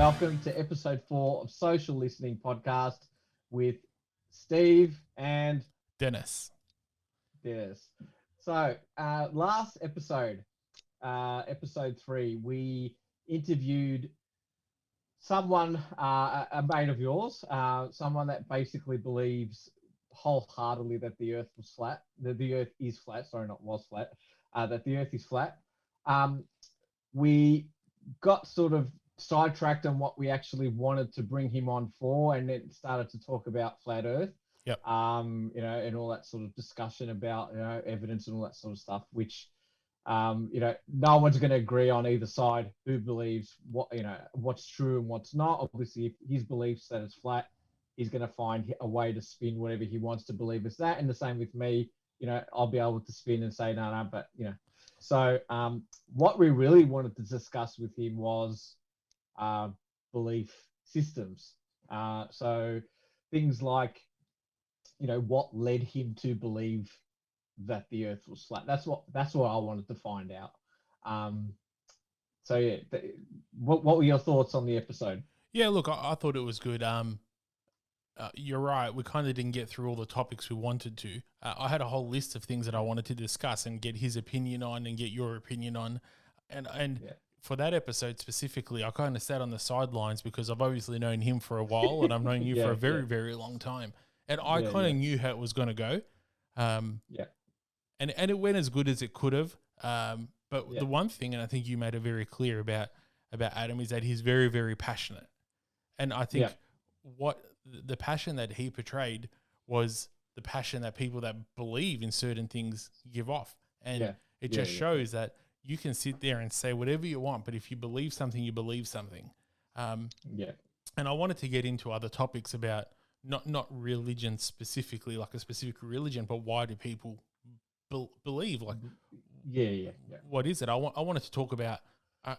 welcome to episode 4 of Social Listening Podcast with Steve and Dennis. Dennis. So, last episode, episode 3, we interviewed someone, a mate of yours, someone that basically believes wholeheartedly that the Earth was flat, that the Earth is flat. Sorry, not was flat. That the Earth is flat. We got sort of sidetracked on what we actually wanted to bring him on for, and then started to talk about flat Earth. Yep. And all that sort of discussion about evidence and all that sort of stuff, which no one's going to agree on either side who believes what's true and what's not. Obviously, if his beliefs that it's flat, he's going to find a way to spin whatever he wants to believe is that. And the same with me, I'll be able to spin and say no, but So what we really wanted to discuss with him was belief systems. So things like, what led him to believe that the Earth was flat. That's what I wanted to find out. What were your thoughts on the episode? Yeah, look, I thought it was good. You're right. We kind of didn't get through all the topics we wanted to. I had a whole list of things that I wanted to discuss and get his opinion on and get your opinion on. And for that episode specifically, I kind of sat on the sidelines because I've obviously known him for a while and I've known you for a very, very long time. And I kind of knew how it was going to go. And it went as good as it could have. But the one thing, and I think you made it very clear about Adam, is that he's very, very passionate. And I think what the passion that he portrayed was the passion that people that believe in certain things give off. And it just shows that you can sit there and say whatever you want, but if you believe something, you believe something. And I wanted to get into other topics about not religion specifically, like a specific religion, but why do people believe? Like, what is it? I wanted to talk about,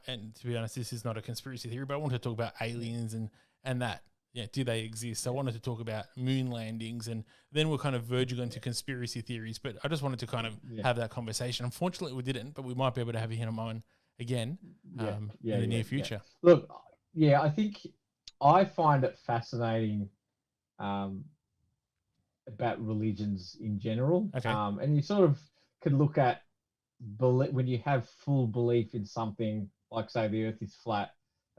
and to be honest, this is not a conspiracy theory, but I wanted to talk about aliens and that. Yeah, do they exist? I wanted to talk about moon landings, and then we're kind of verging into conspiracy theories. But I just wanted to kind of have that conversation. Unfortunately, we didn't, but we might be able to have him on again in the near future. Look, I think I find it fascinating about religions in general. Okay. And you sort of could look at when you have full belief in something, like say the Earth is flat.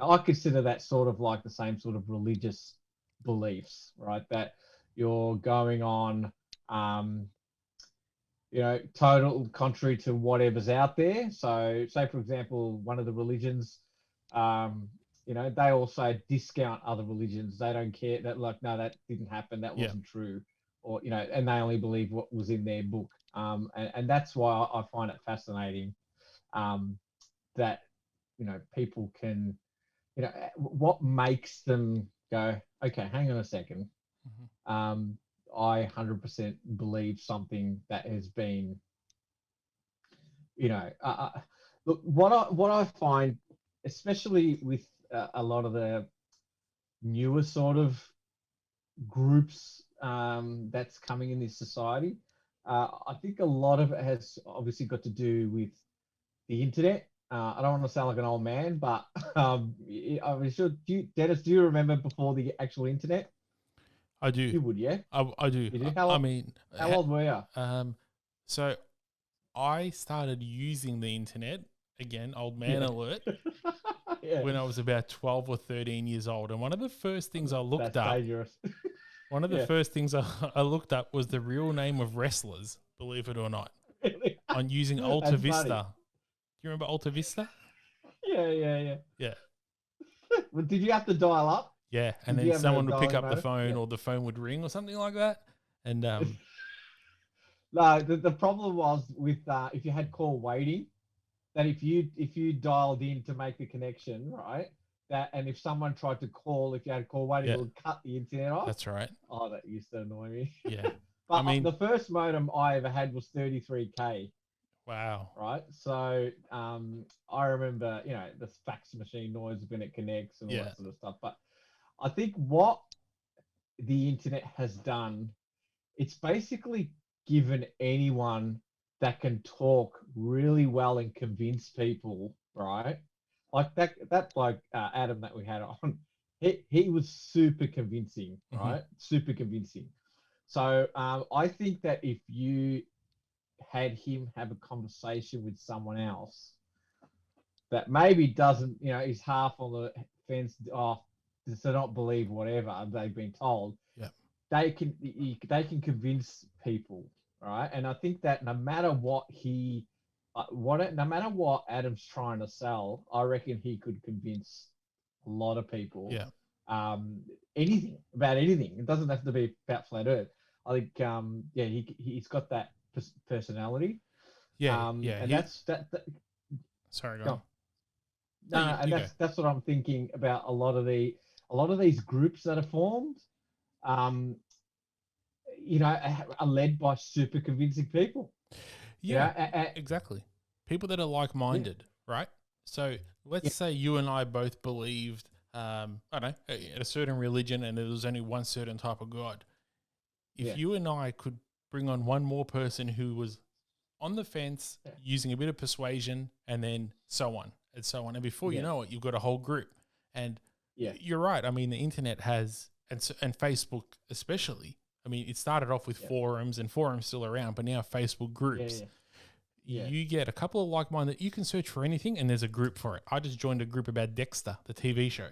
I consider that sort of like the same sort of religious beliefs, right? That you're going on, total contrary to whatever's out there. So, say for example, one of the religions, they also discount other religions. They don't care that, like, no, that didn't happen. That wasn't true, or and they only believe what was in their book. And that's why I find it fascinating, that people can. What makes them go, okay, hang on a second. I 100% believe something that has been, look, what I find, especially with a lot of the newer sort of groups that's coming in this society, I think a lot of it has obviously got to do with the internet. I don't want to sound like an old man, but I'm sure. Dennis, do you remember before the actual internet? I do. You would, yeah? I do. You do? How old were you? So I started using the internet, again, old man alert, when I was about 12 or 13 years old. And one of the first things I looked up, dangerous. One of the first things I looked up was the real name of wrestlers, believe it or not, on using Alta Vista. Funny. Do you remember Alta Vista? Yeah. Yeah. Well, did you have to dial up? Yeah, and then someone would pick up the phone or the phone would ring or something like that. And no, the problem was with if you had call waiting, that if you dialed in to make the connection, right? And if someone tried to call, if you had call waiting, it would cut the internet off. That's right. Oh, that used to annoy me. Yeah. But the first modem I ever had was 33K. Wow. Right. So I remember, the fax machine noise when it connects and all that sort of stuff. But I think what the internet has done, it's basically given anyone that can talk really well and convince people, right, like that bloke Adam that we had on, he was super convincing, Hmm. right? Super convincing. So I think that if you had him have a conversation with someone else that maybe doesn't, is half on the fence, to not believe whatever they've been told, Yeah. they can convince people, right? And I think that no matter what no matter what Adam's trying to sell, I reckon he could convince a lot of people, Yeah. um, anything about anything. It doesn't have to be about flat Earth. I think, yeah, he's got that personality, Yeah. Yeah. and He. that. Sorry, go on. No, No, no, and you go. that's what I'm thinking about. A lot of these groups that are formed, um, are led by super convincing people. You Yeah. know, Exactly. People that are yeah, like-minded, right? So let's yeah, say you and I both believed, I don't know, a certain religion, and there was only one certain type of God. If yeah, you and I could bring on one more person who was on the fence, yeah, using a bit of persuasion, and then so on and so on, and before you yeah, know it, you've got a whole group. And yeah, you're right. I mean, the internet has, and Facebook especially. I mean, it started off with yeah, forums, and forums still around, but now Facebook yeah, groups. yeah, yeah, You get a couple of like-minded. You can search for anything, and there's a group for it. I just joined a group about Dexter, the TV show.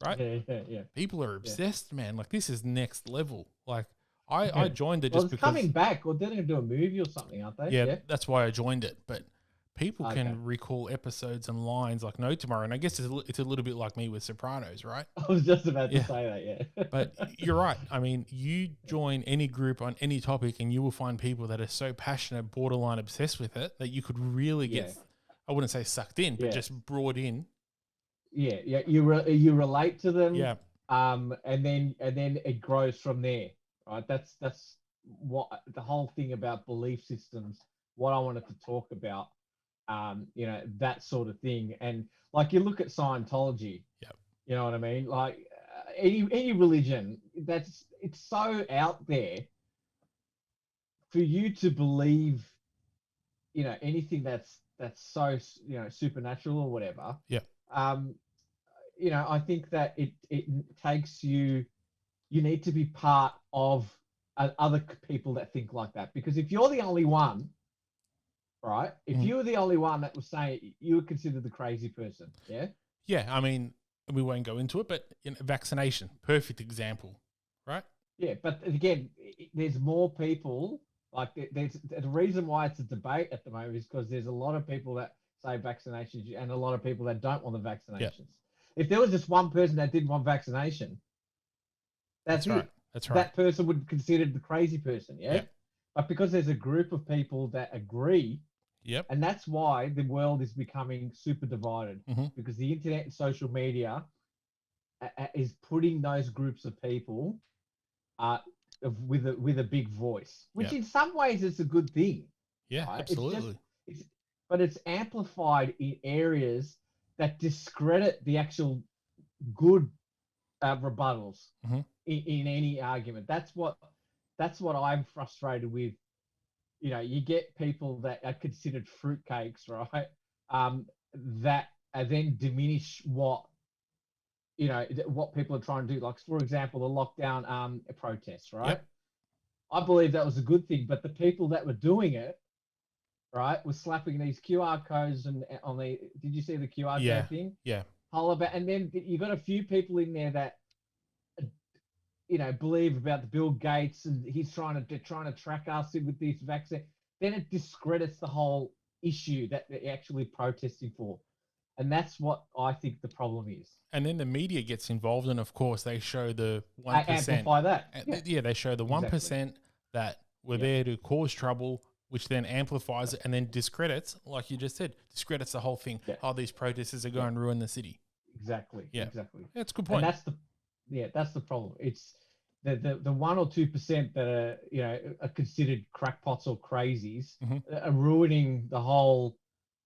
Right? yeah, yeah, yeah, People are yeah. obsessed, man. Like this is next level. Like I Yeah. joined it Well, just it's because. coming back, or they're going to do a movie or something, aren't they? Yeah, Yeah. that's why I joined it. But people Okay. can recall episodes and lines like no tomorrow. And I guess it's a little bit like me with Sopranos, right? I was just about to Yeah. say that. Yeah. But you're right. I mean, you join any group on any topic, and you will find people that are so passionate, borderline obsessed with it, that you could really Yeah. get, I wouldn't say sucked in, but Yeah. just brought in. Yeah. Yeah. You relate to them, Yeah. and then it grows from there, right? That's what the whole thing about belief systems. What I wanted to talk about, that sort of thing, and like you look at Scientology. Yeah. You know what I mean? Like any religion, it's so out there for you to believe, anything that's so, supernatural or whatever. Yeah. Um, I think that it takes you. You need to be part of other people that think like that, because if you're the only one, right? If Mhm. you were the only one that was saying it, you were considered the crazy person. Yeah. Yeah. I mean, we won't go into it, but vaccination, perfect example, right? Yeah, but again, there's more people. Like there's the reason why it's a debate at the moment is because there's a lot of people that say vaccinations and a lot of people that don't want the Yeah. vaccinations. If there was just one person that didn't want vaccination, that's That's right. it. That's right. That person would be considered the crazy person. Yeah. Yep. But because there's a group of people that agree, Yep. and that's why the world is becoming super divided, Hmm. because the internet and social media is putting those groups of people, uh, with a big voice, which Yep. in some ways is a good thing, Yeah. right? Absolutely. It's, but it's amplified in areas that discredit the actual good, rebuttals Hmm. in any argument. That's what I'm frustrated with. You get people that are considered fruitcakes, right? That are then diminish what people are trying to do. Like, for example, the lockdown protests, right? Yep. I believe that was a good thing, but the people that were doing it, right, were slapping these QR codes and on the. Did you see the QR Yeah. code thing? Yeah. All about, and then you got a few people in there that, believe about the Bill Gates, and he's trying to track us with this vaccine. Then it discredits the whole issue that they're actually protesting for, and that's what I think the problem is. And then the media gets involved, and of course, they show the I 1%. amplify that. Yeah, Yeah, they show the one exactly. percent that were Yeah, there to cause trouble, which then amplifies it and then discredits, like you just said, discredits the whole thing. yeah, Oh, these protesters are yeah. going to ruin the city. Exactly, Yeah, exactly. that's a good And point. that's the problem. It's the 1 or 2% that are considered crackpots or crazies, Hmm. are ruining the whole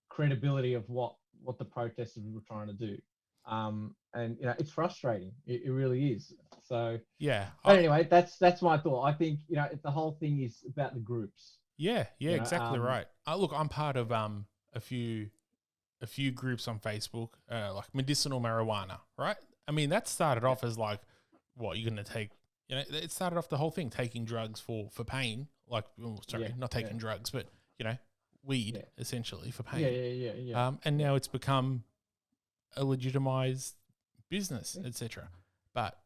credibility of what the protesters were trying to do. And it's frustrating. It really is. So, Yeah, but anyway, that's my thought. I think the whole thing is about the groups. yeah, You know, exactly right. Look, I'm part of a few. a few groups on Facebook, like medicinal marijuana, right? I mean, that started off as like, what you're going to take, you know, it started off the whole thing, taking drugs for pain, like, not taking drugs, but, you know, weed essentially for pain. Yeah. And now it's become a legitimized business, etc. But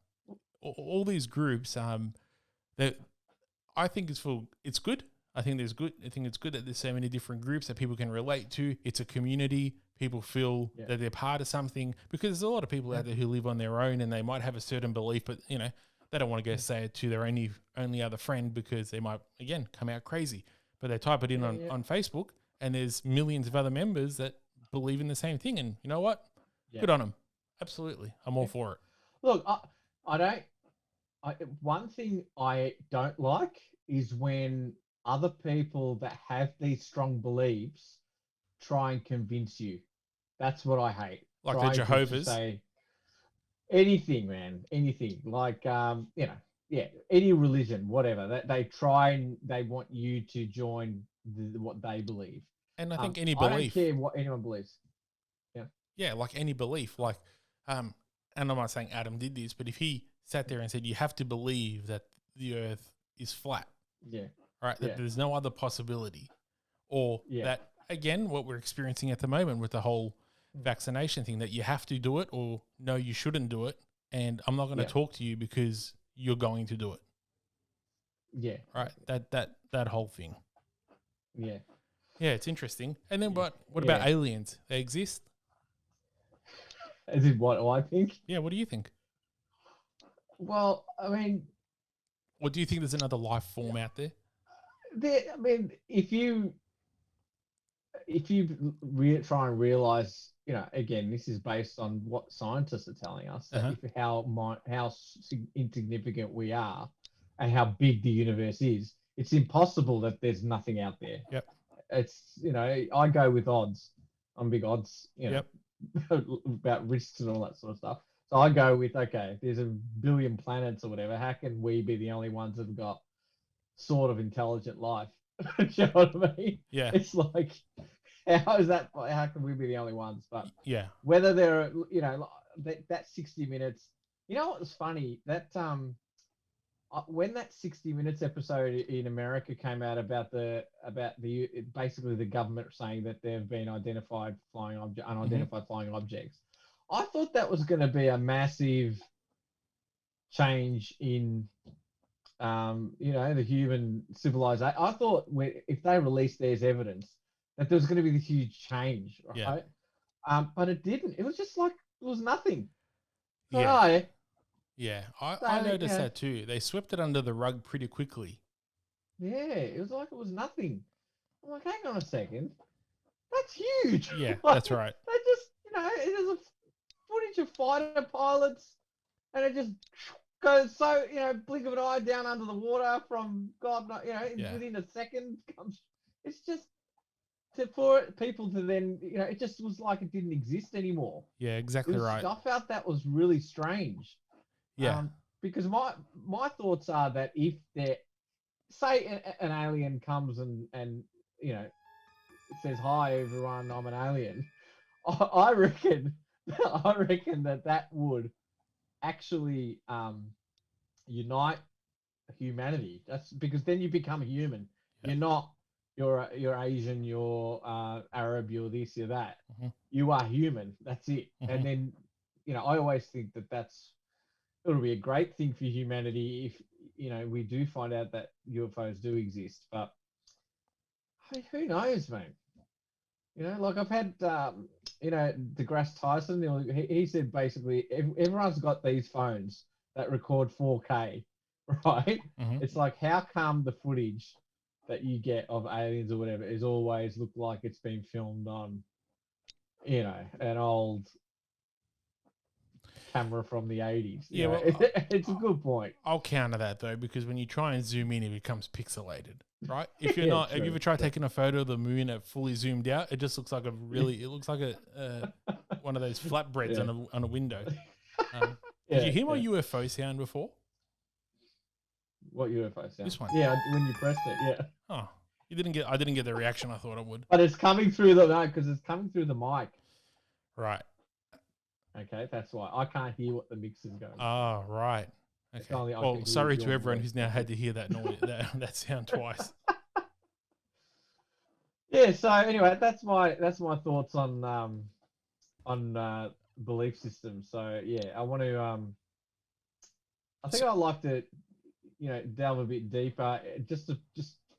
all these groups, that I think it's good. I think it's good that there's so many different groups that people can relate to. It's a community. People feel that they're part of something, because there's a lot of people out there who live on their own and they might have a certain belief, but you know, they don't want to go say it to their only other friend because they might, again, come out crazy. But they type it in on Facebook and there's millions of other members that believe in the same thing. And you know what? Good on them. Absolutely. I'm all for it. Look, one thing I don't like is when other people that have these strong beliefs try and convince you. That's what I hate. Like the Jehovah's? Say anything, man. Anything. Like, any religion, whatever. That they try and they want you to join what they believe. And I think any belief. I don't care what anyone believes. Yeah. Yeah, like any belief. Like, and I'm not saying Adam did this, but if he sat there and said, you have to believe that the earth is flat. Yeah. Right? That there's no other possibility. Or that, again, what we're experiencing at the moment with the whole vaccination thing, that you have to do it, or no, you shouldn't do it. And I'm not going to talk to you because you're going to do it. Yeah. Right? That whole thing. Yeah. Yeah, it's interesting. And then what about aliens? They exist? As in what I think? Yeah, what do you think? Well, I mean... Or do you think there's another life form out there? I mean, if you try and realize, you know, again, this is based on what scientists are telling us, that how insignificant we are and how big the universe is, it's impossible that there's nothing out there. Yep. It's, you know, I go with odds. I'm big odds, you know, about risks and all that sort of stuff. So I go with, okay, there's a billion planets or whatever. How can we be the only ones that have got sort of intelligent life? Do you know what I mean? Yeah. It's like, how is that? How can we be the only ones? But whether they're, you know, that 60 minutes, you know what was funny? That when that 60 Minutes episode in America came out about the basically the government saying that there have been unidentified flying objects, I thought that was going to be a massive change in, you know, the human civilization. I thought if they released there's evidence that there was going to be this huge change, right? But it didn't. It was just like it was nothing. I noticed that too. They swept it under the rug pretty quickly. Yeah, it was like it was nothing. I'm like, hang on a second, that's huge. Yeah, like, that's right. They just, you know, there's a footage of fighter pilots, and it just goes so, you know, blink of an eye down under the water from God, you know, within a second comes. It's just for people to then, you know, it just was like it didn't exist anymore. Yeah, exactly right. I felt that was really strange. Yeah. Because my thoughts are that if there, say an alien comes and you know, says, hi everyone, I'm an alien, I reckon that would actually unite humanity. That's because then you become a human. You're Asian, you're Arab, you're this, you're that. You are human. That's it. And then, you know, I always think it'll be a great thing for humanity if, you know, we do find out that UFOs do exist. But I mean, who knows, man? You know, like I've had, you know, DeGrasse Tyson, you know, he said basically everyone's got these phones that record 4K, right? It's like, how come the footage that you get of aliens or whatever is always look like it's been filmed on, you know, an old camera from the 80s. Yeah, well, it's a good point. I'll counter that though, because when you try and zoom in, it becomes pixelated, right? If you're not, have you ever tried taking a photo of the moon at fully zoomed out? It just looks like it looks like a one of those flatbreads on a window. Did you hear my UFO sound before? What UFO sound? This one. Yeah, when you pressed it. Yeah. Oh, I didn't get the reaction I thought I would. But it's coming through because it's coming through the mic. Right. Okay, that's why I can't hear what the mix is going. Oh, right. It's Okay. only I Well, can hear sorry your to everyone voice. who's now had to hear that noise, that sound twice. Yeah. So anyway, that's my thoughts on belief system. So yeah, I want to I think So, I'd like to delve a bit deeper, just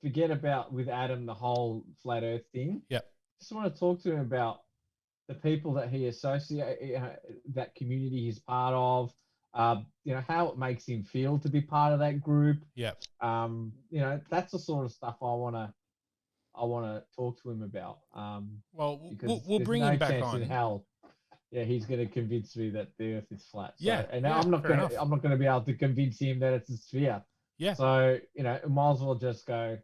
forget about with Adam the whole flat Earth thing. yeah. Just want to talk to him about the people that he that community he's part of. How it makes him feel to be part of that group. Yeah. That's the sort of stuff I want to talk to him about. Well, Because we'll there's bring him no back chance in on. hell, yeah, he's going to convince me that the Earth is flat. So, Yeah. and Yeah. I'm not Fair gonna enough. I'm not gonna be able to convince him that it's a sphere. Yeah. So, might as well just go.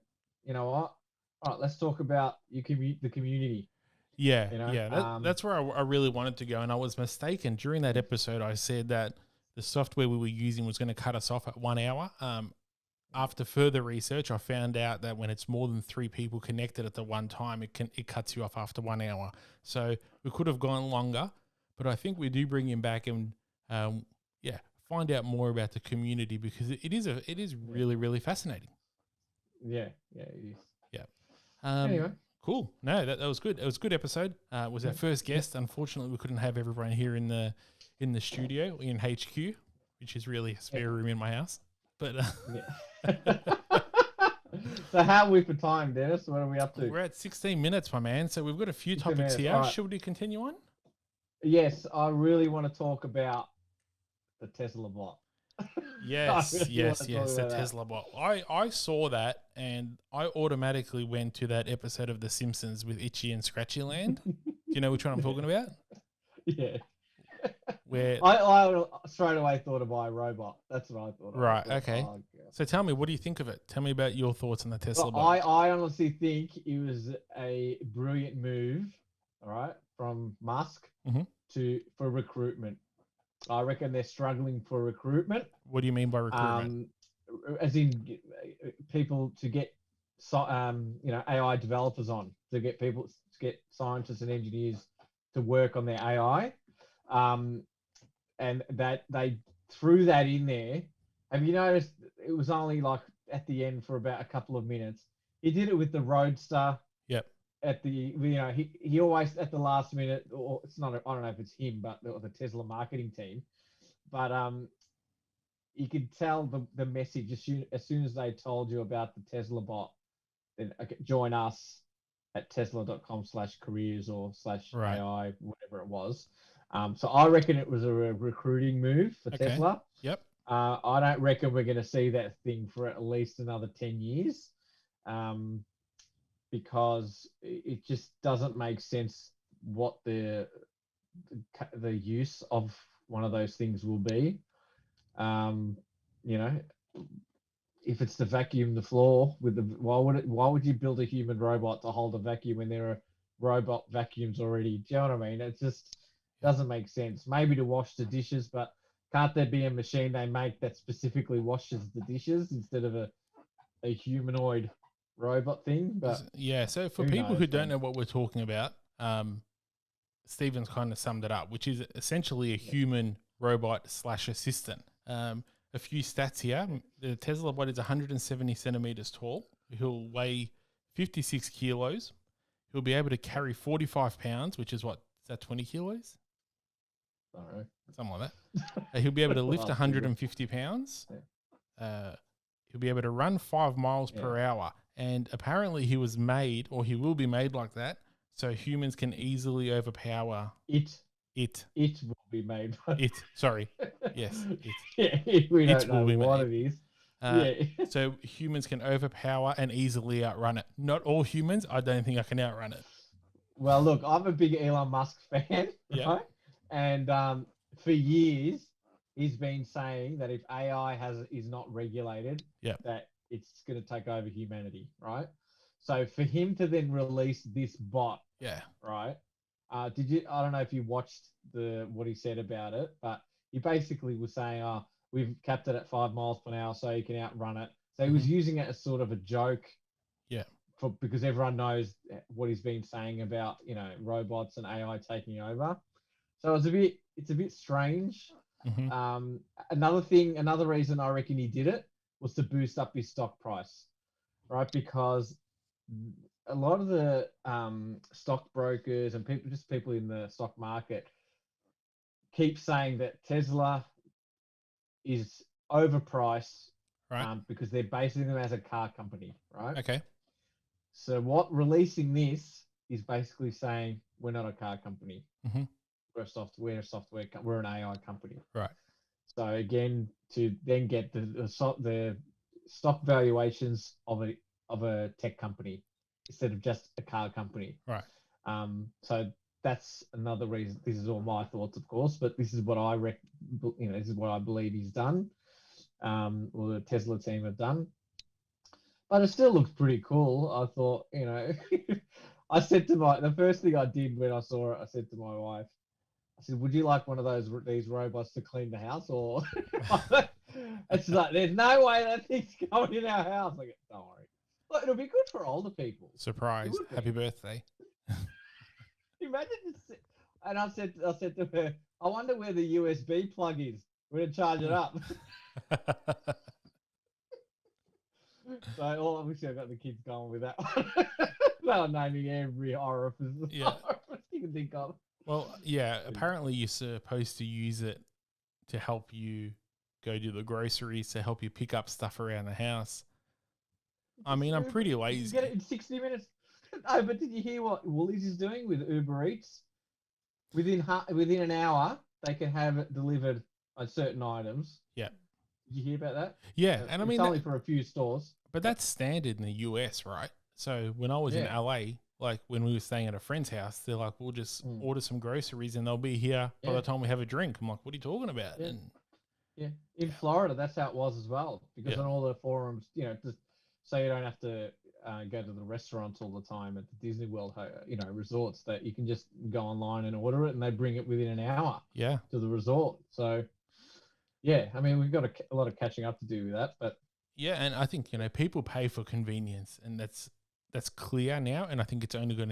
You know what? All right, let's talk about the community. Yeah. You know, Yeah. That's where I really wanted to go. And I was mistaken. During that episode, I said that the software we were using was going to cut us off at 1 hour. After further research, I found out that when it's more than 3 people connected at the one time, it cuts you off after 1 hour. So we could have gone longer, but I think we do bring him back and find out more about the community, because it is really, really fascinating. yeah, it is. Yeah. Anyway, Cool. No, that was good. It was a good episode. It was our first guest. Unfortunately, we couldn't have everyone here in the studio in HQ, which is really a spare room in my house. But so how are we for time, Dennis? What are we up to? we're at 16 minutes, my man. So we've got a few 16 topics minutes. here. All right. Should we continue on? Yes, I really want to talk about the Tesla bot. Yes, I really yes, wanna yes. talk The about that. Tesla bot. I saw that and I automatically went to that episode of The Simpsons with Itchy and Scratchy Land. Do you know which one I'm talking about? Yeah. Where I straight away thought of iRobot. That's what I thought. Right, I thought, okay. oh, God. So tell me, what do you think of it? Tell me about your thoughts on the Tesla Well, bot. I honestly think it was a brilliant move, all right, from Musk Mhm. for recruitment. I reckon they're struggling for recruitment. What do you mean by recruitment? As in people to get AI developers on, to get scientists and engineers to work on their AI, and that they threw that in there. Have you noticed it was only like at the end for about a couple of minutes? He did it with the Roadster. Yep. At the he always at the last minute, or it's not, I don't know if it's him, but the Tesla marketing team, but you could tell the message as soon as they told you about the Tesla bot. Then join us at tesla.com/careers or Right. /AI, whatever it was. So I reckon it was a recruiting move for Okay. Tesla. Yep. I don't reckon we're going to see that thing for at least another 10 years, because it just doesn't make sense what the use of one of those things will be. You know, if it's to vacuum the floor with why would you build a human robot to hold a vacuum when there are robot vacuums already? Do you know what I mean? It just doesn't make sense. Maybe to wash the dishes, but can't there be a machine they make that specifically washes the dishes instead of a humanoid robot thing? But yeah, so for who people knows, who don't man? know what we're talking about, Stephen's kind of summed it up, which is essentially a human robot / assistant. A few stats here. The Tesla bot is 170 centimeters tall. He'll weigh 56 kilos. He'll be able to carry 45 pounds, which is what? Is that 20 kilos? I don't know. Something like that. He'll be able to lift Last 150 pounds. He'll be able to run 5 miles per hour. And apparently he was made, or he will be made like that, so humans can easily overpower It it. will be made. Sorry. Yes. It. Yeah, we It don't know will be what made. it is. So humans can overpower and easily outrun it. Not all humans. I don't think I can outrun it. Well, look, I'm a big Elon Musk fan, Yeah. right? And for years, he's been saying that if AI is not regulated, that it's going to take over humanity, right? So for him to then release this bot, right? Did you? I don't know if you watched what he said about it, but he basically was saying, "Oh, we've capped it at 5 miles per hour, so you can outrun it." So he was using it as sort of a joke, because everyone knows what he's been saying about robots and AI taking over. So it's a bit strange. Hmm. Another reason I reckon he did it was to boost up his stock price, right? Because a lot of the stockbrokers and people in the stock market keep saying that Tesla is overpriced Right. because they're basing them as a car company, right? Okay. So what releasing this is basically saying we're not a car company. Hmm. We're an AI company. Right. So again, to then get the stock valuations of a tech company instead of just a car company. Right. So that's another reason. This is all my thoughts, of course, but this is what this is what I believe he's done, or the Tesla team have done. But it still looks pretty cool. I thought, the first thing I did when I saw it, I said to my wife, I said, "Would you like one of these robots to clean the house?" Or it's like, "There's no way that thing's going in our house." Like, don't worry. Look, it'll be good for older people. It Surprise. would Happy be. birthday. Imagine just, and I said to her, "I wonder where the USB plug is. We're gonna charge it up." So, obviously, I got the kids going with that one. They were naming every orifice Yeah. you can think of. Well, yeah. Apparently, you're supposed to use it to help you go do the groceries, to help you pick up stuff around the house. I mean, I'm pretty You can get it lazy. in 60 minutes. No, but did you hear what Woolies is doing with Uber Eats? Within an hour, they can have it delivered on certain items. Yeah. Did you hear about that? Yeah. And I It's mean, only for a few stores. but that's standard in the US, right? So when I was in Yeah. LA, like when we were staying at a friend's house, they're like, we'll just Mm. order some groceries and they'll be here by Yeah. the time we have a drink. I'm like, what are you talking about? Yeah. And Yeah. In yeah, Florida, that's how it was as well. Because yeah, on all the forums, just so you don't have to go to the restaurants all the time at the Disney World, resorts, that you can just go online and order it, and they bring it within an hour yeah, to the resort. So yeah, I mean, we've got a lot of catching up to do with that, but yeah. And I think, people pay for convenience and that's clear now. And I think it's only going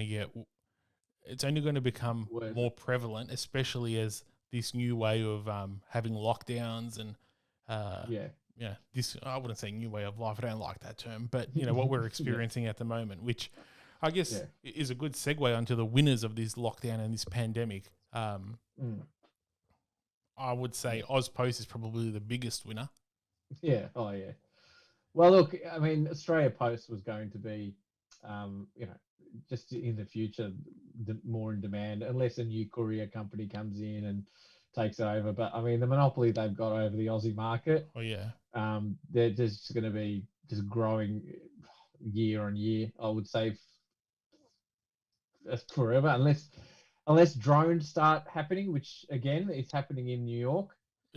to become worth more it. prevalent, especially as this new way of having lockdowns and Yeah. yeah, this I wouldn't say new way of life. I don't like that term, but what we're Yeah. experiencing at the moment, which I guess Yeah. is a good segue onto the winners of this lockdown and this pandemic. Mm. I would say Yeah. Ozpost is probably the biggest winner. Yeah. Oh, yeah. Well, look, I mean, Australia Post was going to be, just in the future, more in demand, unless a new courier company comes in and takes it over. But I mean, the monopoly they've got over the Aussie market, Oh yeah, they're just going to be just growing year on year. I would say forever, unless drones start happening, which again is happening in New York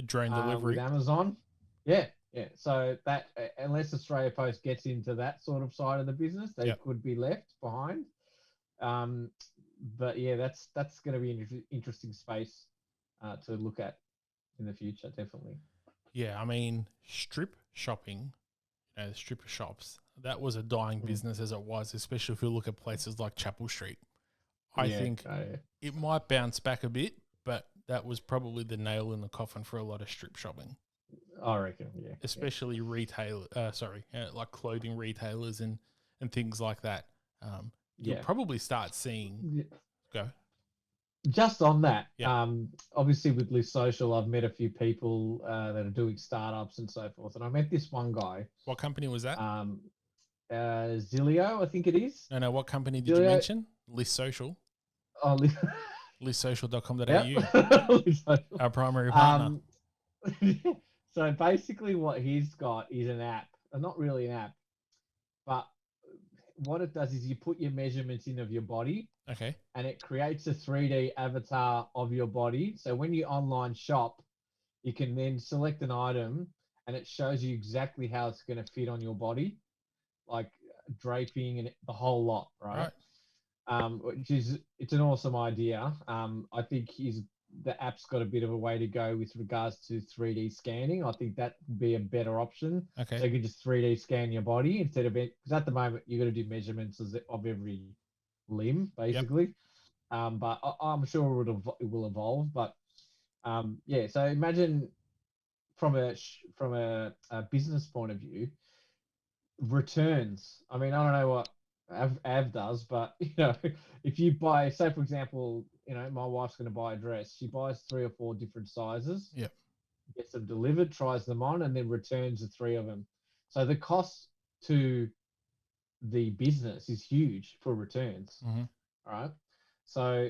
drone with delivery. Amazon. Yeah, yeah. So that unless Australia Post gets into that sort of side of the business, they Yep. could be left behind. Um, but yeah, that's going to be an interesting space to look at in the future, definitely. Yeah, I mean strip shopping, the stripper shops. That was a dying Mm. business as it was, especially if you look at places like Chapel Street. I Yeah, think yeah. it might bounce back a bit, but that was probably the nail in the coffin for a lot of strip shopping, I reckon. Yeah, yeah, especially like clothing retailers and things like that. You'll yeah. probably start seeing go. Just on that, Yeah. obviously with Live Social, I've met a few people that are doing startups and so forth, and I met this one guy, What company was that? um, Zilio, I think it is. No, what company did you Zilio, mention? List Social. oh, Listsocial.com.au. yep, Live Social. Our primary partner. Um, so basically, what he's got is an app, not really an app, but what it does is you put your measurements in of your body, Okay. and it creates a 3D avatar of your body. So when you online shop, you can then select an item and it shows you exactly how it's going to fit on your body, like draping and the whole lot, right? Right. It's an awesome idea. I think the app's got a bit of a way to go with regards to 3D scanning. I think that would be a better option. Okay. So you could just 3D scan your body instead of it, because at the moment you got to do measurements of every limb Yep. basically. but I'm sure it will evolve. But yeah, so imagine from a business point of view, returns. I mean, I don't know what Av does, but if you buy, say for example, my wife's going to buy a dress, she buys 3 or 4 different sizes, Yeah. gets them delivered, tries them on, and then returns the 3 of them. So the cost to the business is huge for returns. Mm-hmm. All right. So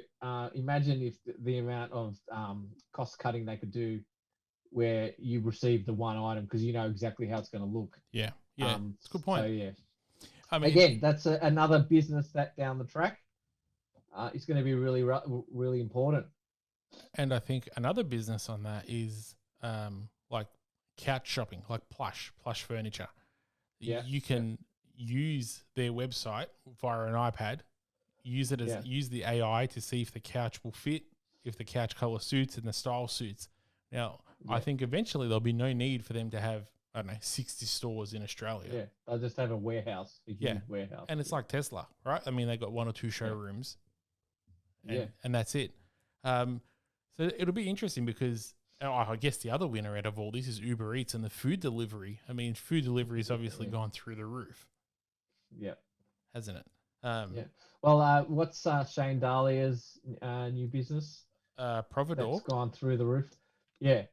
imagine if the amount of cost cutting they could do where you receive the one item because you know exactly how it's going to look. Yeah. Yeah. It's a good So point. yeah, I mean, again, that's another business that down the track is going to be really, really important. and I think another business on that is like couch shopping, like plush furniture. Yeah. You can use their website via an iPad, use the AI to see if the couch will fit, if the couch color suits and the style suits. Now, I think eventually there'll be no need for them to have, I don't know, 60 stores in Australia. Yeah, they'll just have a warehouse, a huge warehouse. And it's like Tesla, right? I mean, they've got 1 or 2 showrooms and that's it. So it'll be interesting because I guess the other winner out of all this is Uber Eats and the food delivery. I mean, food delivery has obviously gone through the roof. Yeah. Hasn't it? Yeah. Well, what's Shane Dahlia's new business? Providor. That's gone through the roof. Yeah.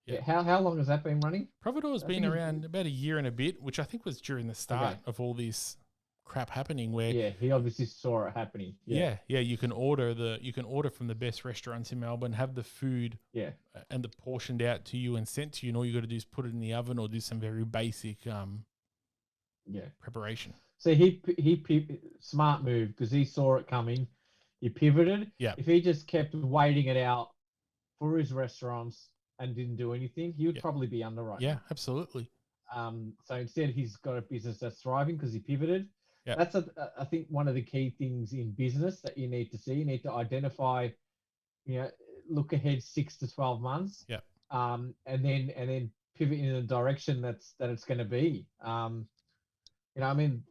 Yeah. How long has that been running? Providor's been around about a year and a bit, which I think was during the start of all this crap happening where he obviously saw it happening. You can order from the best restaurants in Melbourne, have the food and the portioned out to you and sent to you, and all you got to do is put it in the oven or do some very basic preparation. So he smart move because he saw it coming. He pivoted. If he just kept waiting it out for his restaurants and didn't do anything, he would probably be under right now. Yeah, absolutely. So instead, he's got a business that's thriving because he pivoted. Yep. That's I think one of the key things in business that you need to see. You need to identify, look ahead 6 to 12 months. Yeah. And then pivot in the direction that it's going to be. I mean,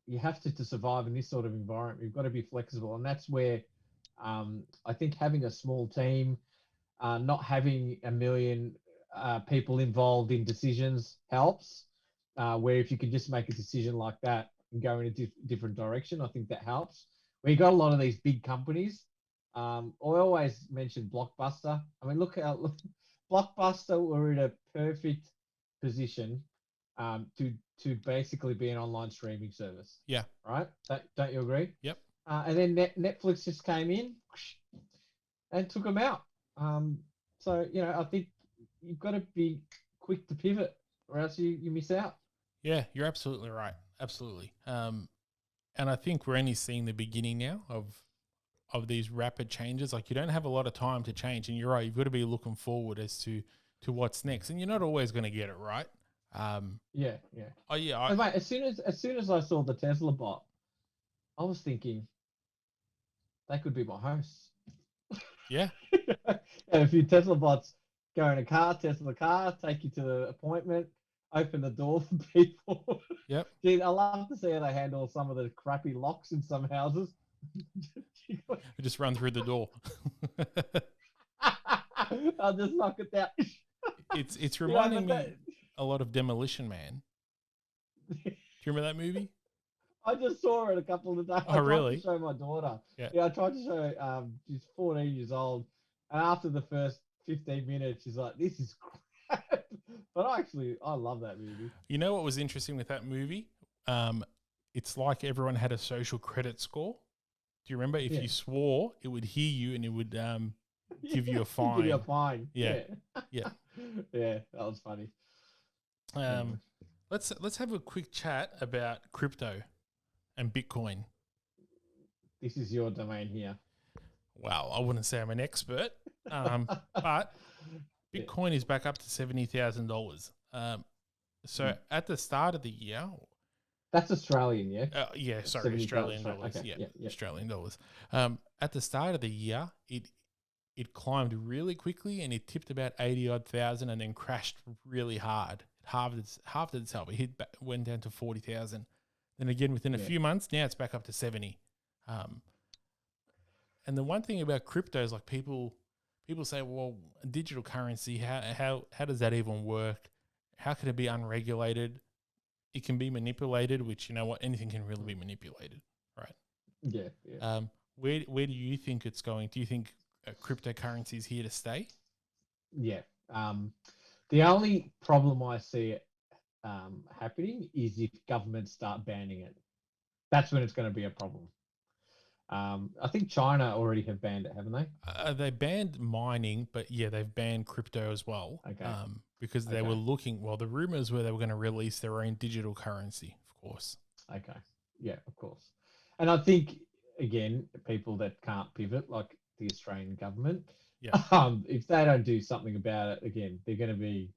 you have to survive in this sort of environment. You've got to be flexible, and that's where I think having a small team, not having a million people involved in decisions helps. Where if you can just make a decision like that and go in a different direction, I think that helps. Where you got a lot of these big companies. I always mention Blockbuster. I mean, look Blockbuster were in a perfect position to basically be an online streaming service. Yeah. Right? Don't you agree? Yep. And then Netflix just came in and took them out. So, I think you've got to be quick to pivot or else you miss out. Yeah, you're absolutely right. Absolutely. And I think we're only seeing the beginning now of these rapid changes. Like you don't have a lot of time to change, and you're right. You've got to be looking forward as to what's next, and you're not always going to get it right. Yeah. Oh yeah. So, mate, as soon as I saw the Tesla bot, I was thinking they could be my hosts. Yeah. And a few Tesla bots go in a car, Tesla car, take you to the appointment, open the door for people. Yep. Gee, I love to see how they handle some of the crappy locks in some houses. It just run through the door. I'll just knock it down. It's reminding me a lot of Demolition Man. Do you remember that movie? I just saw it a couple of days. Oh, really? I tried to show my daughter. Yeah, I tried to show. She's 14 years old, and after the first 15 minutes, she's like, "This is crap." But I love that movie. You know what was interesting with that movie? It's like everyone had a social credit score. Do you remember? If you swore, it would hear you and it would give you a fine. Give you a fine. Yeah. Yeah, that was funny. Let's have a quick chat about crypto and Bitcoin. This is your domain here. Well, I wouldn't say I'm an expert, but Bitcoin is back up to $70,000. So at the start of the year, that's Australian, yeah. Sorry, Australian dollars. Okay. Yeah, Australian dollars. At the start of the year, it climbed really quickly and it tipped about 80-odd thousand and then crashed really hard. It halved itself. It went down to 40,000. Then again, within a few months, now it's back up to 70. And the one thing about crypto is like people say, well, digital currency, how does that even work? How can it be unregulated? It can be manipulated, which you know what, anything can really be manipulated, right? Yeah, yeah. Where do you think it's going? Do you think cryptocurrency is here to stay? Yeah. The only problem I see it happening is if governments start banning it. That's when it's going to be a problem. I think China already have banned it, haven't they? They banned mining, but yeah, they've banned crypto as well. Okay. Because they were looking. Well, the rumors were they were going to release their own digital currency, of course. Okay. Yeah, of course. And I think again, people that can't pivot, like the Australian government, Yeah. If they don't do something about it, again, they're going to be,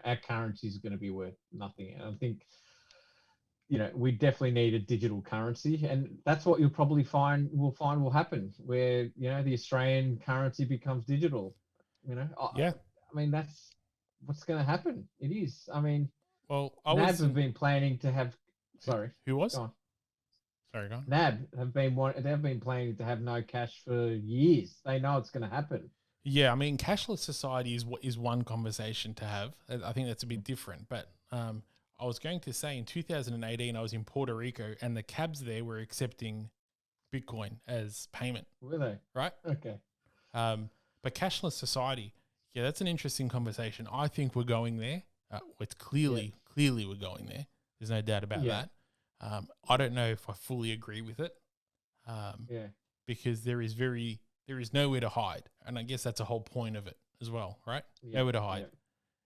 our currency is going to be worth nothing. And I think, we definitely need a digital currency, and that's what you'll probably find will happen, where the Australian currency becomes digital. Yeah. I mean that's what's going to happen. It is. I mean, Well, NAB have been planning to have. Sorry, who was? go on. Sorry, go on. NAB they've been planning to have no cash for years. They know it's going to happen. Yeah, I mean, cashless society is one conversation to have. I think that's a bit different. But I was going to say in 2018, I was in Puerto Rico, and the cabs there were accepting Bitcoin as payment. Were they? Right? Okay. But cashless society, yeah, that's an interesting conversation. I think we're going there. It's clearly we're going there. There's no doubt about that. I don't know if I fully agree with it. Because there is nowhere to hide, and I guess that's a whole point of it as well, right? Nowhere to hide.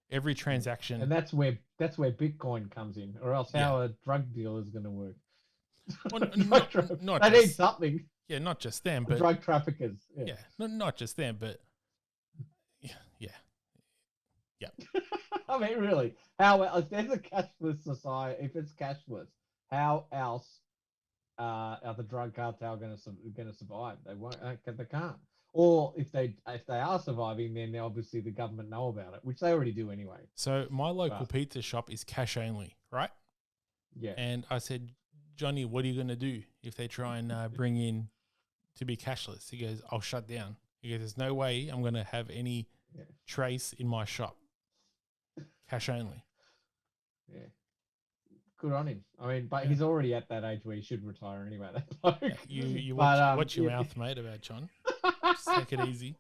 Every transaction, and that's where Bitcoin comes in, or else how a drug deal is going to work. Well, not they need something. Yeah, not just them, but drug traffickers. Not just them, but yeah. I mean, really, how if there's a cashless society, if it's cashless, how else are the drug cartel going to survive? They won't. They can't. Or if they are surviving, then obviously the government know about it, which they already do anyway. So my local pizza shop is cash only, right? Yeah. And I said, Johnny, what are you going to do if they try and bring in to be cashless? He goes, I'll shut down. He goes, there's no way I'm going to have any trace in my shop. Cash only. Yeah. Good on him. I mean, but he's already at that age where he should retire anyway. You watch your mouth, mate, about John. Just take it easy.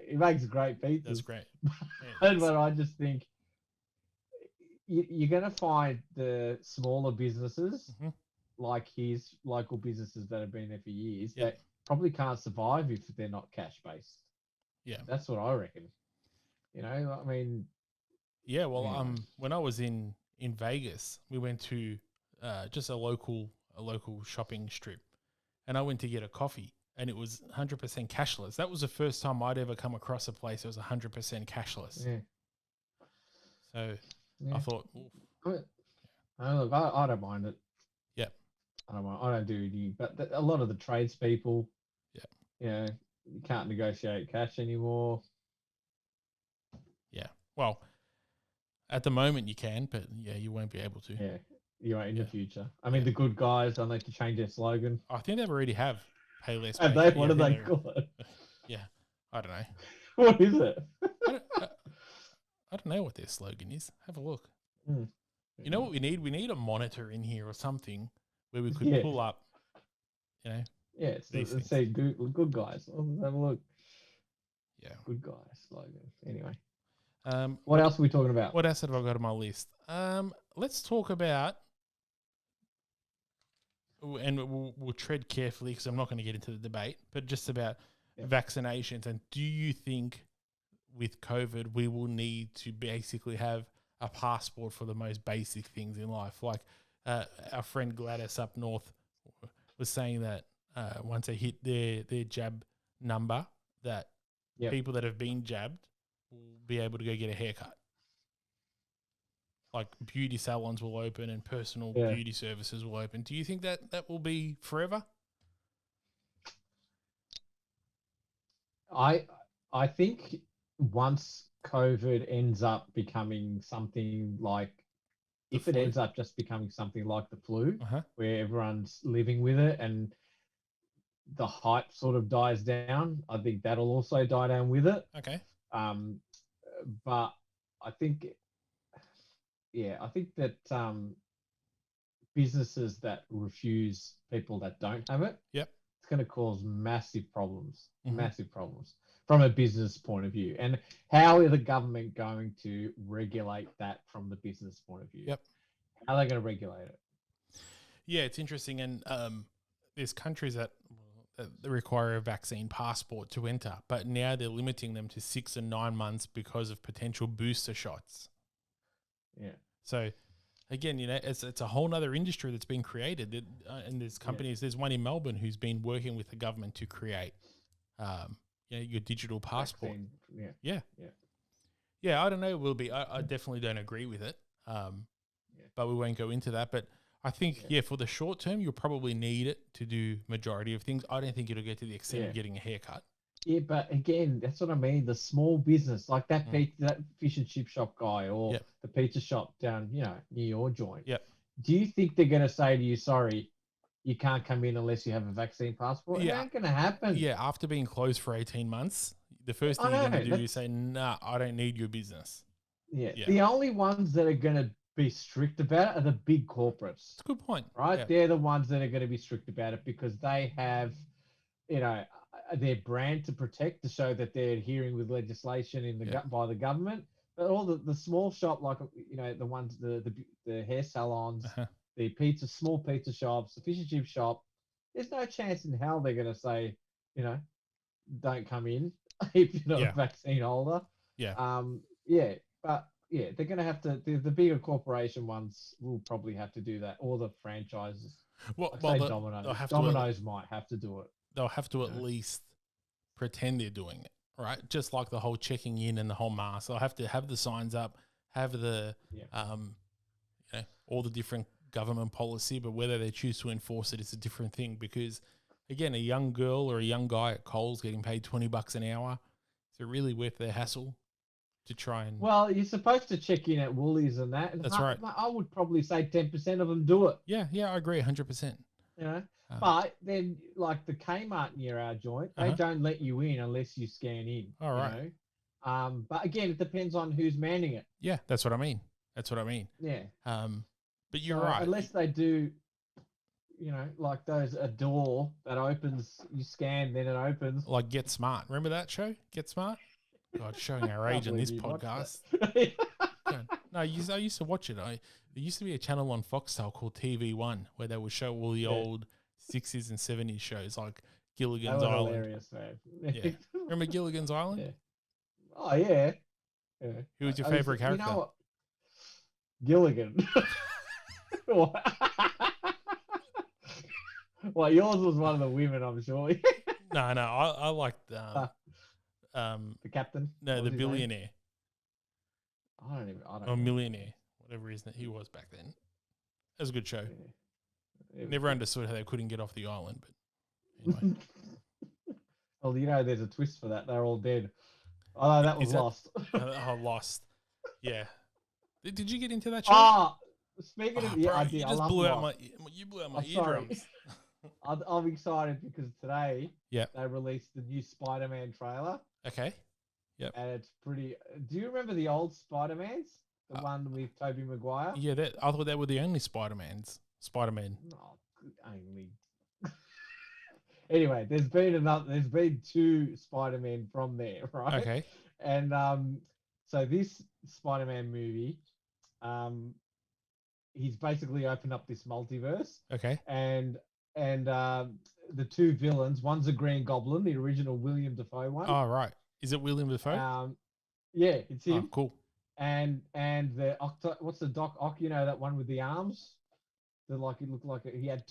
He makes great pizzas. That's great. But I just think you're going to find the smaller businesses, like his local businesses that have been there for years, that probably can't survive if they're not cash based. Yeah, that's what I reckon. I mean, yeah. Well, when I was in Vegas, we went to just a local shopping strip, and I went to get a coffee, and it was 100% cashless. That was the first time I'd ever come across a place that was 100% cashless. Yeah. So I thought, look, I don't mind it. Yeah. I don't mind. I don't do any, but a lot of the tradespeople, you can't negotiate cash anymore. Yeah. Well, at the moment you can, but you won't be able to. Yeah. You won't in the future. I mean, the good guys, I need to change their slogan. I think they already have pay less. Have they? What do they call it? Yeah. I don't know. What is it? I don't know what their slogan is. Have a look. You know what we need? We need a monitor in here or something where we could pull up, Yeah, let's say good guys. Let's have a look. Yeah. Good guys slogan. Anyway. What else are we talking about? What else have I got on my list? Let's talk about, and we'll tread carefully because I'm not going to get into the debate, but just about vaccinations. And do you think with COVID we will need to basically have a passport for the most basic things in life? Like our friend Gladys up north was saying that once they hit their jab number, that people that have been jabbed will be able to go get a haircut. Like beauty salons will open and personal beauty services will open. Do you think that will be forever? I think once COVID ends up becoming something like, if it ends up just becoming something like the flu, where everyone's living with it and the hype sort of dies down. I think that'll also die down with it. Okay. Um, but I think, yeah, I think that businesses that refuse people that don't have it, Yep. it's going to cause massive problems, Mhm. massive problems from a business point of view. And how are the government going to regulate that from the business point of view? Yep. How are they going to regulate it? Yeah, it's interesting, and there's countries that require a vaccine passport to enter, but now they're limiting them to 6 and 9 months because of potential booster shots. Yeah. So again, it's a whole nother industry that's been created, and there's companies. There's one in Melbourne who's been working with the government to create, your digital passport. Vaccine. Yeah. Yeah, Yeah. yeah. I don't know. It will be. I definitely don't agree with it. But we won't go into that. But I think, for the short term, you'll probably need it to do majority of things. I don't think it'll get to the extent of getting a haircut. Yeah, but again, that's what I mean. The small business, like that that fish and chip shop guy, or the pizza shop down, near your joint. Yep. Do you think they're going to say to you, "Sorry, you can't come in unless you have a vaccine passport"? It ain't going to happen. Yeah, after being closed for 18 months, the first thing you're going to do is say, "Nah, I don't need your business." Yeah. The only ones that are going to be strict about it are the big corporates. That's a good point. Right? Yeah. They're the ones that are going to be strict about it because they have, their brand to protect, to show that they're adhering with legislation by the government. But all the small shop, like the ones, the hair salons, the small pizza shops, the fish and chip shop, there's no chance in hell they're going to say, don't come in if you're not a vaccine holder. Yeah. But they're going to have to. The bigger corporation ones will probably have to do that, or the franchises. Domino's. Domino's might have to do it. They'll have to at least pretend they're doing it, right? Just like the whole checking in and the whole mask. They'll have to have the signs up, have the all the different government policy, but whether they choose to enforce it is a different thing. Because again, a young girl or a young guy at Coles getting paid $20 an hour, is it really worth their hassle to try and? Well, you're supposed to check in at Woolies and that. That's right. I would probably say 10% of them do it. Yeah, I agree 100%. But then, like the Kmart near our joint, they don't let you in unless you scan in. All right. But again, it depends on who's manning it. Yeah, that's what I mean. Yeah. But you're right. Unless they do, like a door that opens, you scan, then it opens. Like Get Smart. Remember that show? Get Smart? God, showing our age on this podcast. No, I used to watch it. There used to be a channel on Foxtel called TV1 where they would show all the old 60s and 70s shows like Gilligan's Island. Hilarious, man. Yeah. Remember Gilligan's Island? Yeah. Oh, yeah. Who was your favorite character? You know what? Gilligan. Well, yours was one of the women, I'm sure. No, I liked the captain. No, the billionaire. I don't know. Millionaire, whatever he was back then. It was a good show. Never understood how they couldn't get off the island, but anyway. Well, there's a twist for that. They're all dead. Oh, that was Lost. Lost. Yeah. Did you get into that show? Speaking of, bro, I did. You blew out my eardrums. I'm excited because today they released the new Spider-Man trailer. Okay. Yep. And it's pretty. Do you remember the old Spider-Mans? The one with Tobey Maguire? Yeah, I thought they were the only Spider-Mans. Spider-Man. No, only. Anyway, there's been two Spider-Man from there, right? Okay. And so this Spider-Man movie, he's basically opened up this multiverse. Okay. And the two villains, one's a Green Goblin, the original William Dafoe one. Oh, right. Is it William Dafoe? Yeah, it's him. Oh, cool. And the what's the Doc Ock? That one with the arms. That it looked like he had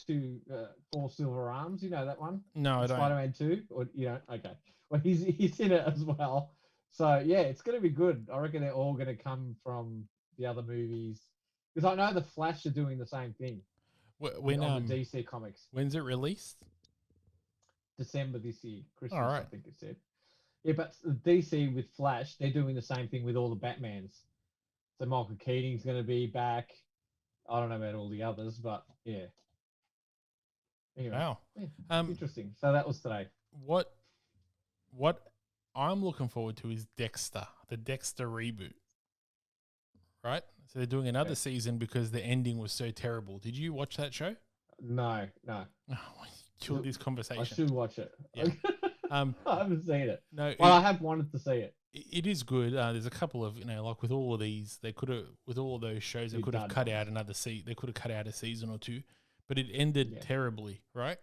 four silver arms. You know that one? No, I don't. Spider-Man 2, or okay. Well, he's in it as well. So yeah, it's gonna be good. I reckon they're all gonna come from the other movies because I know the Flash are doing the same thing. When on the DC comics. When's it released? December this year, Christmas. All right. I think it said. Yeah, but DC with Flash, they're doing the same thing with all the Batmans. So Michael Keating's going to be back. I don't know about all the others, but yeah. Anyway, Wow. yeah, Um, interesting. So that was today. what I'm looking forward to is Dexter, the Dexter reboot, right? So they're doing another Yeah. season because the ending was so terrible. Did you watch that show? No, no. Oh, kill this I conversation. should watch it. Yeah. I haven't seen it. No, Well, I have wanted to see it. it is good. There's a couple of, like with all of these, they could have, with all of those shows, they could have cut out another season. They could have cut out a season or two, but it ended terribly, right?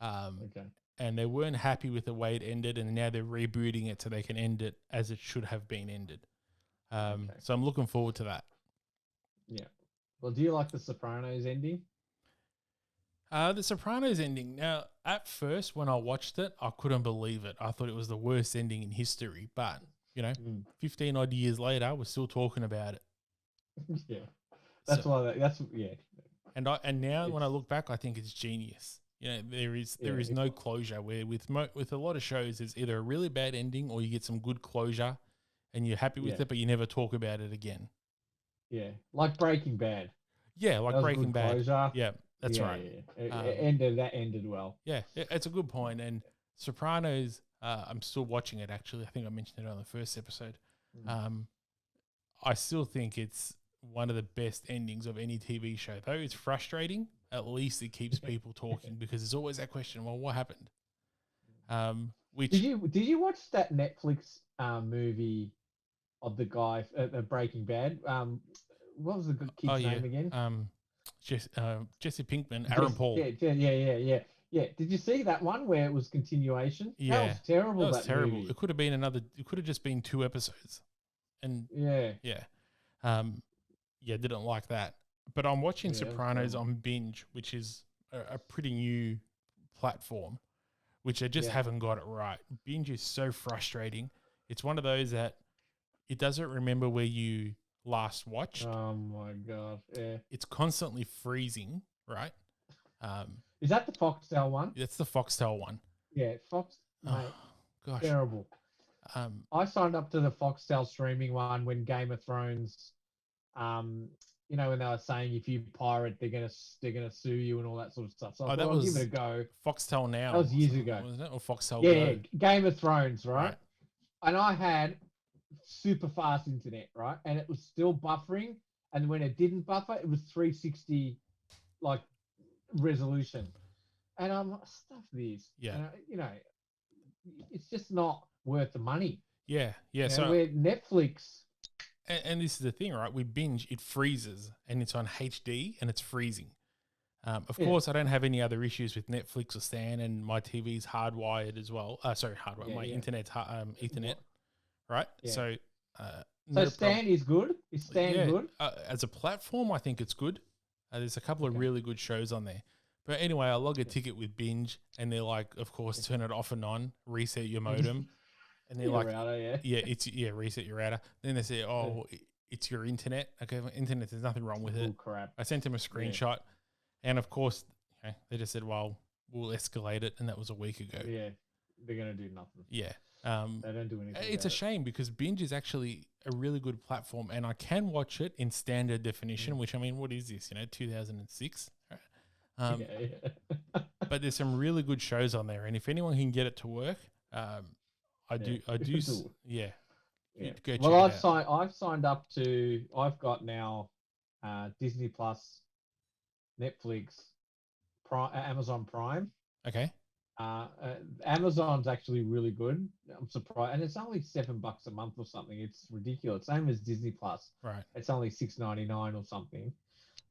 Okay. And they weren't happy with the way it ended, and now they're rebooting it so they can end it as it should have been ended. So I'm looking forward to that. Yeah. Well, do you like the Sopranos ending? The Sopranos ending. Now, at first, when I watched it, I couldn't believe it. I thought it was the worst ending in history. But 15 odd years later, we're still talking about it. Yeah, that's why. That's yeah. And now when I look back, I think it's genius. There is no closure. Where with a lot of shows, there's either a really bad ending or you get some good closure, and you're happy with it, but you never talk about it again. Yeah, like Breaking Bad. Yeah, like Breaking Bad. Closure. Yeah. That's right. Yeah. That ended well. Yeah, it's a good point. And Sopranos, I'm still watching it, actually. I think I mentioned it on the first episode. I still think it's one of the best endings of any TV show. Though it's frustrating, at least it keeps people talking because there's always that question, well, what happened? Which Did you watch that Netflix movie of the guy Breaking Bad? What was the good kid's name again? Jesse Pinkman, Aaron Paul. Yeah. Did you see that one where it was continuation? Yeah, that was terrible. That was terrible. Movie. It could have been It could have just been 2 episodes, and didn't like that. But I'm watching Sopranos on Binge, which is a pretty new platform, which they just haven't got it right. Binge is so frustrating. It's one of those that it doesn't remember where you last watched. Oh my god! Yeah, it's constantly freezing, right? Is that the Foxtel one? That's the Foxtel one. Yeah, Fox. Mate, gosh, terrible. I signed up to the Foxtel streaming one when Game of Thrones. When they were saying if you pirate, they're gonna sue you and all that sort of stuff. So I thought, I'll give it a go. Foxtel Now. That was years ago, wasn't it? Or Foxtel Go? Yeah, Game of Thrones, right? And I had super fast internet, right? And it was still buffering. And when it didn't buffer, it was 360 like resolution. And I'm like, stuff this. Yeah. And, it's just not worth the money. Yeah. Yeah. So where Netflix. And this is the thing, right? With Binge, it freezes and it's on HD and it's freezing. Of course, I don't have any other issues with Netflix or Stan, and my TV's hardwired as well. Hardwired. My internet's Ethernet. Right, yeah. So Stan is good. Is Stan good? As a platform, I think it's good. There's a couple of really good shows on there. But anyway, I log a ticket with Binge, and they're like, of course, turn it off and on, reset your modem, and they're like, router, reset your router. Then they say, it's your internet. Okay, my internet, there's nothing wrong with it. Crap. I sent them a screenshot, and of course, they just said, well, we'll escalate it, and that was a week ago. Yeah, they're gonna do nothing. Yeah. They don't do anything. It's a shame because Binge is actually a really good platform, and I can watch it in standard definition. Which, I mean, what is this? 2006. But there's some really good shows on there, and if anyone can get it to work, I do. Yeah. Well, I've signed up to. I've got now Disney Plus, Netflix, Amazon Prime. Okay. Amazon's actually really good. I'm surprised, and it's only $7 a month or something. It's ridiculous. Same as Disney Plus. Right. It's only $6.99 or something.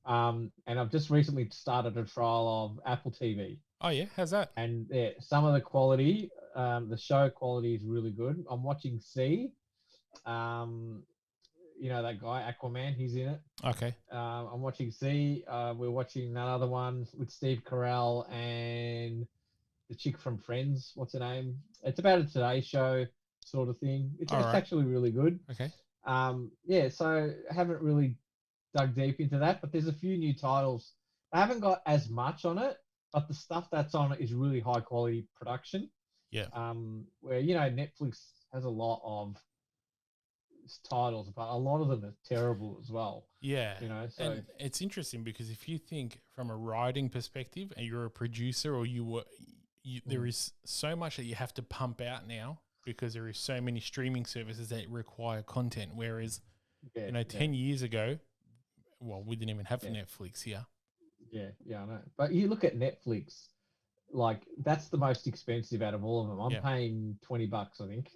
And I've just recently started a trial of Apple TV. Oh yeah, how's that? And some of the quality, the show quality is really good. I'm watching C. That guy Aquaman, he's in it. Okay. I'm watching C. We're watching another one with Steve Carell and the chick from Friends. What's her name? It's about a Today Show sort of thing. It's actually really good. Okay. So I haven't really dug deep into that, but there's a few new titles. I haven't got as much on it, but the stuff that's on it is really high quality production. Yeah. Where Netflix has a lot of titles, but a lot of them are terrible as well. Yeah. You know, so And it's interesting because if you think from a writing perspective and you're a producer or there is so much that you have to pump out now because there is so many streaming services that require content. Whereas, 10 years ago, well, we didn't even have Netflix here. Yeah, I know. But you look at Netflix, like that's the most expensive out of all of them. I'm paying $20, I think,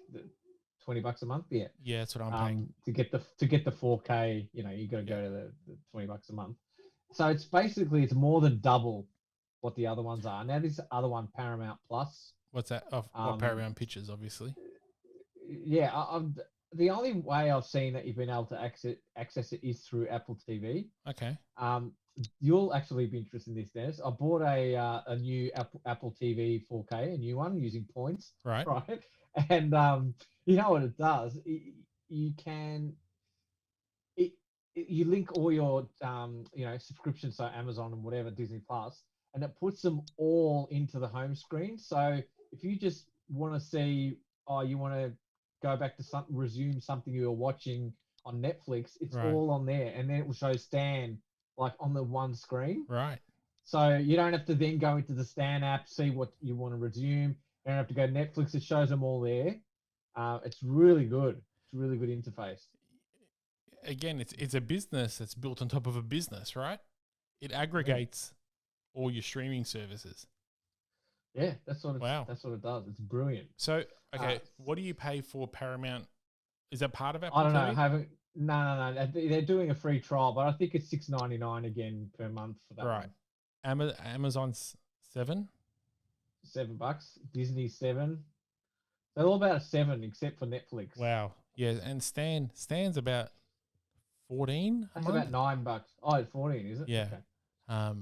$20 a month. Yeah, that's what I'm paying to get the 4K. You know, you got to go to the $20 a month. So it's basically it's more than double what the other ones are. Now this other one, Paramount Plus. What's that? Paramount Pictures, obviously. Yeah, the only way I've seen that you've been able to access it is through Apple TV. Okay. You'll actually be interested in this, Dennis. I bought a new Apple TV 4K, a new one using points. Right. And you know what it does? You link all your subscriptions, so Amazon and whatever, Disney Plus, and it puts them all into the home screen. So if you just want to see, you want to go back to resume something you were watching on Netflix, it's all on there, and then it will show Stan like on the one screen. Right. So you don't have to then go into the Stan app, see what you want to resume. You don't have to go to Netflix. It shows them all there. It's really good. It's a really good interface. Again, it's a business that's built on top of a business, right? It aggregates all your streaming services. Yeah, that's what it does. It's brilliant. So, okay, what do you pay for Paramount? Is that part of Apple I don't know. TV? I haven't. No. They're doing a free trial, but I think it's $6.99 again per month for that. Right. One. Amazon's $7. $7. Disney $7. They're all about a $7 except for Netflix. Wow. Yeah, and Stan's about 14. That's about $9. Oh, it's 14, is it? Yeah. Okay.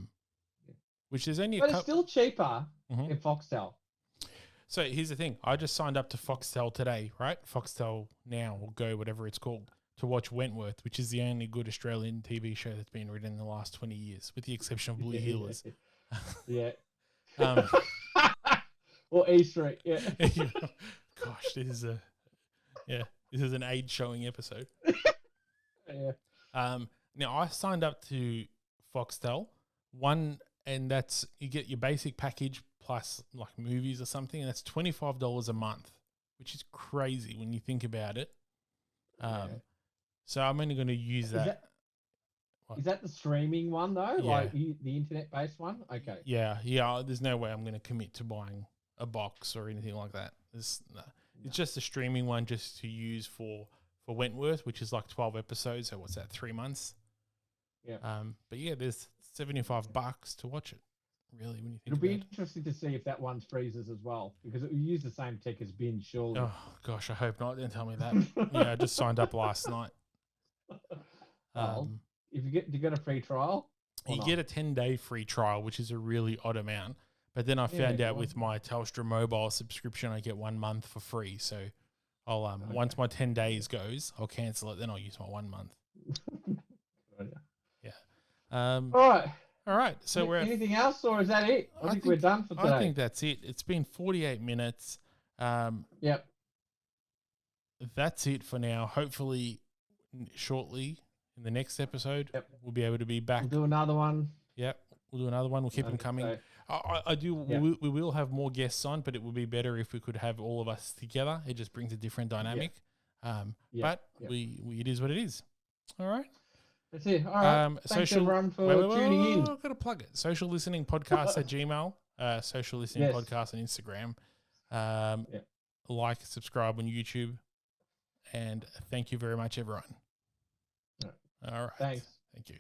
Which is only, but it's still cheaper than Foxtel. So here's the thing. I just signed up to Foxtel today, right? Foxtel Now or Go, whatever it's called, to watch Wentworth, which is the only good Australian TV show that's been written in the last 20 years, with the exception of Blue Heelers. Yeah. Or E Street, yeah. Gosh, this is an age showing episode. Yeah. Now I signed up to Foxtel, and that's you get your basic package plus like movies or something, and that's $25 a month, which is crazy when you think about it. So I'm only going to use that. Is that the streaming one though? Yeah. Like the internet-based one? Okay. Yeah. There's no way I'm going to commit to buying a box or anything like that. It's just a streaming one, just to use for Wentworth, which is like 12 episodes. So what's that? 3 months. Yeah. But yeah, there's $75 to watch it. Really, when you think it'll be about interesting to see if that one freezes as well, because it will use the same tech as Binge, surely. Oh gosh, I hope not. Don't tell me that. Yeah, I just signed up last night. If you get a free trial, you get a 10-day free trial, which is a really odd amount. But then I found out with my Telstra mobile subscription, I get 1 month for free. So I'll once my 10 days goes, I'll cancel it. Then I'll use my 1 month. Yeah. All right. So we're anything else, or is that it? I think we're done for today. I think that's it. It's been 48 minutes. Yep. That's it for now. Hopefully, shortly in the next episode, we'll be able to be back. We'll do another one. Yep. We'll do another one. We'll keep them coming. I do. We will have more guests on, but it would be better if we could have all of us together. It just brings a different dynamic. But it is what it is. All right. That's it. All right. Thanks everyone for tuning in. I've got to plug it. Social Listening Podcast at Gmail. Social Listening Podcast on Instagram. Like, subscribe on YouTube. And thank you very much, everyone. All right. Thanks. Thank you.